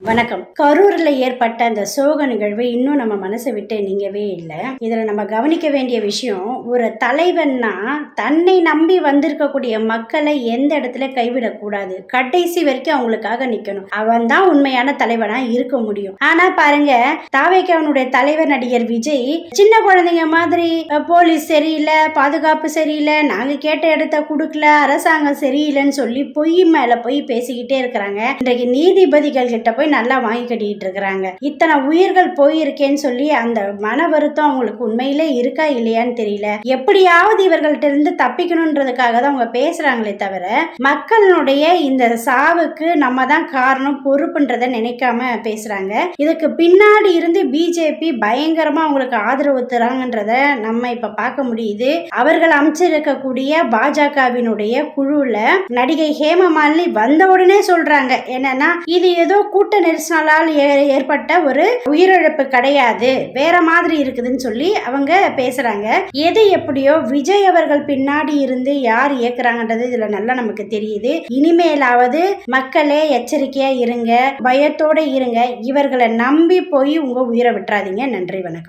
வணக்கம். கரூர்ல ஏற்பட்ட அந்த சோக நிகழ்வு இன்னும் நம்ம மனசை விட்டு நீங்கவே இல்லை. இதுல நம்ம கவனிக்க வேண்டிய விஷயம், ஒரு தலைவன்னா தன்னை நம்பி வந்திருக்கக்கூடிய மக்களை எந்த இடத்துல கைவிடக்கூடாது. கடைசி வரைக்கும் அவங்களுக்காக நிக்கணும். அவன் தான் உண்மையான தலைவனா இருக்க முடியும். ஆனா பாருங்க, தாவேக்காவுடைய தலைவர் நடிகர் விஜய் சின்ன குழந்தைங்க மாதிரி போலீஸ் சரியில்லை, பாதுகாப்பு சரியில்லை, நாங்க கேட்ட இடத்த கொடுக்கல, அரசாங்கம் சரியில்லைன்னு சொல்லி பொய் மேல பொய் பேசிக்கிட்டே இருக்கிறாங்க. இன்றைக்கு நீதிபதிகள் கிட்ட போய் நல்லா வாங்கி கட்டிட்டு இருக்கிறாங்க. இத்தனை உயிர்கள் போயிருக்கேன்னு சொல்லி அந்த மன வருத்தம் அவங்களுக்கு உண்மையிலே இருக்கா இல்லையான்னு தெரியல. எப்படியாவது இவர்கள்ட்ட இருந்து தப்பிக்கணும்ன்றதுக்காக தான் அவங்க பேசுறாங்களே தவிர, மக்களுடைய இந்த சாவுக்கு நம்ம தான் காரணம், பொறுப்புன்றதை நினைக்காம பேசுறாங்க. இதுக்கு பின்னாடி இருந்து பிஜேபி பயங்கரமா அவங்களுக்கு ஆதரவு தராங்கன்றத நம்ம இப்ப பார்க்க முடியுது. அவர்கள் அமைச்சிருக்கக்கூடிய பாஜகவினுடைய குழுல நடிகை ஹேமமாலினி வந்த உடனே சொல்றாங்க என்னன்னா, இது ஏதோ கூட்ட நெரிசலால் ஏற்பட்ட ஒரு உயிரிழப்பு கிடையாது, வேற மாதிரி இருக்குதுன்னு சொல்லி அவங்க பேசுறாங்க. எது எப்படியோ விஜய் அவர்கள் பின்னாடி இருந்து யார் இயக்குறாங்கன்றது இதுல நல்லா நமக்கு தெரியுது. இனிமேலாவது மக்களே எச்சரிக்கையா இருங்க, பயத்தோட இருங்க. இவர்களை நம்பி போய் உங்க உயிரை விட்டுறாதீங்க. நன்றி, வணக்கம்.